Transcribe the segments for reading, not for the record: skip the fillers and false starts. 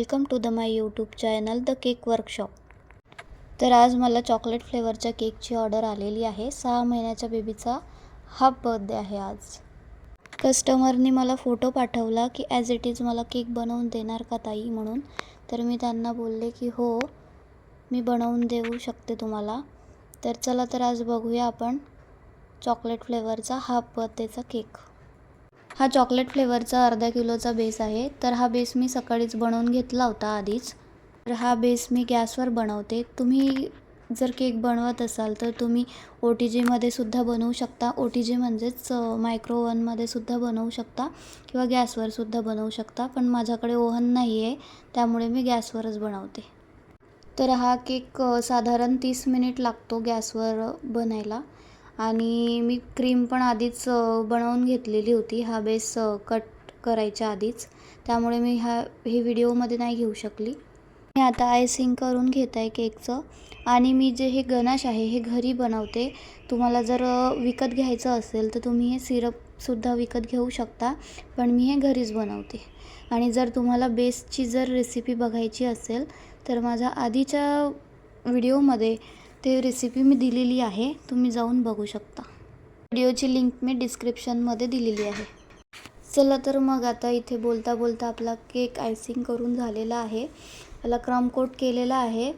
Welcome to the my YouTube channel the cake workshop. तर आज मला चॉकलेट फ्लेवरच्या केकची ऑर्डर आलेली आहे। 6 महिन्याच्या बेबीचा हाफ बर्थडे आहे आज। कस्टमरनी मला फोटो पाठवला की ॲज इट इज मला केक बनवून देणार का ताई म्हणून। तर मी त्यांना बोलले की हो मी बनवून देऊ शकते तुम्हाला। तर चला तर आज बघूया आपण चॉकलेट फ्लेवरचा हाफ बर्थडेचा केक। हा चॉकलेट फ्लेवरचा अर्धा किलोचा बेस आहे। तर हा बेस मी सकाळीच बनवून घेतला होता आधीच। तर हा बेस मी गॅसवर बनवते। तुम्ही जर केक बनवत असाल तर तुम्ही OTG मध्ये सुद्धा बनवू शकता। OTG म्हणजेच मायक्रो ओव्हनमध्ये सुद्धा बनवू शकता किंवा गॅसवर सुद्धा बनवू शकता। पण माझ्याकडे ओव्हन नाही आहे त्यामुळे मी गॅसवरच बनवते। तर हा केक साधारण 30 मिनिट लागतो गॅसवर बनायला। आणि मी क्रीम पण आधीच बनवून घेतलेली होती हा बेस कट करायच्या आधीच, त्यामुळे मी हे व्हिडिओमध्ये नाही घेऊ शकली। मी आता आयसिंग करून घेत आहे केकचं। आणि मी जे हे गनाश आहे हे घरी बनवते। तुम्हाला जर विकत घ्यायचं असेल तर तुम्ही हे सिरपसुद्धा विकत घेऊ शकता, पण मी हे घरीच बनवते। आणि जर तुम्हाला बेसची जर रेसिपी बघायची असेल तर माझ्या आधीच्या व्हिडिओमध्ये ते रेसिपी मी दिलेली आहे, तुम्ही जाऊन बघू शकता। व्हिडिओची लिंक मी डिस्क्रिप्शनमध्ये दिलेली आहे। चला तर मग आता इथे बोलता बोलता आपला केक आयसिंग करून झालेला आहे। याला क्रम कोट केलेला आहे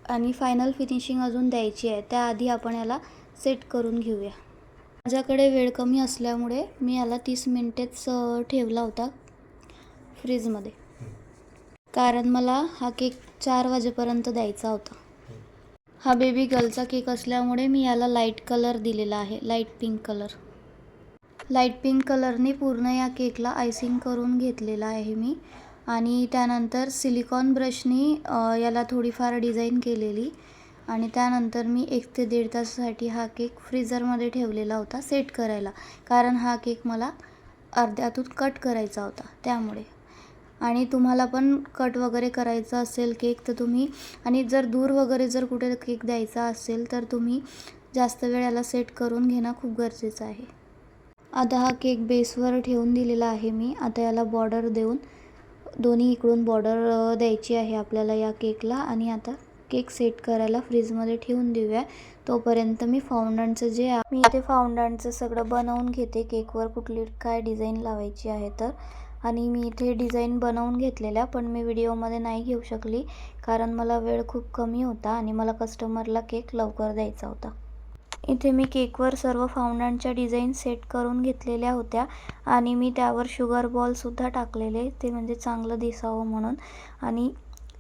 आणि फायनल फिनिशिंग अजून द्यायची आहे। त्याआधी आपण याला सेट करून घेऊया। माझ्याकडे वेळ कमी असल्यामुळे मी याला 30 मिनिटेच ठेवला होता फ्रीजमध्ये, कारण मला हा केक 4 वाजेपर्यंत द्यायचा होता। हा बेबी गर्लचा केक असल्यामुळे मी याला लाईट कलर दिलेला आहे, light pink colour. Light pink कलरने पूर्ण या केकला आयसिंग करून घेतलेला आहे मी। आणि त्यानंतर सिलिकॉन ब्रशनी याला थोडीफार डिझाईन केलेली। आणि त्यानंतर मी 1 ते 1.5 तासासाठी हा केक फ्रीझरमध्ये ठेवलेला होता सेट करायला, कारण हा केक मला अर्ध्यातून कट करायचा होता त्यामुळे। आणि तुम्हाला पण कट वगैरे करायचा असेल केक तर तुम्ही, आणि जर दूर वगैरे जर कुठे केक द्यायचा असेल तर तुम्ही जास्त वेळ याला सेट करून घेणं खूप गरजेचं आहे। आता हा केक बेसवर ठेवून दिलेला आहे मी। आता याला बॉर्डर देऊन दोन्ही इकडून बॉर्डर द्यायची आहे आपल्याला या केकला। आणि आता केक सेट करायला फ्रीजमध्ये ठेवून देऊया। तोपर्यंत मी फाउंडंटचं मी इथे फाउंडंटचं सगळं बनवून घेते केकवर कुठली काय डिझाईन लावायची आहे तर। आणि मी इथे डिझाईन बनवून घेतलेल्या, पण मी व्हिडिओमध्ये नाही घेऊ शकली कारण मला वेळ खूप कमी होता आणि मला कस्टमरला केक लवकर द्यायचा होता। इथे मी केकवर सर्व फाउंडंटच्या डिझाईन सेट करून घेतलेल्या होत्या आणि मी त्यावर शुगर बॉलसुद्धा टाकलेले, ते म्हणजे चांगलं दिसावं म्हणून। आणि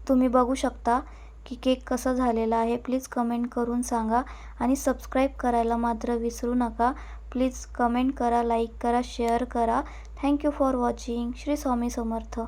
तुम्ही बघू शकता की केक कसा झालेला आहे। प्लीज कमेंट करून सांगा आणि सबस्क्राईब करायला मात्र विसरू नका। प्लीज कमेंट करा, लाईक करा, शेअर करा। Thank you for watching. Shri Swami Samarth.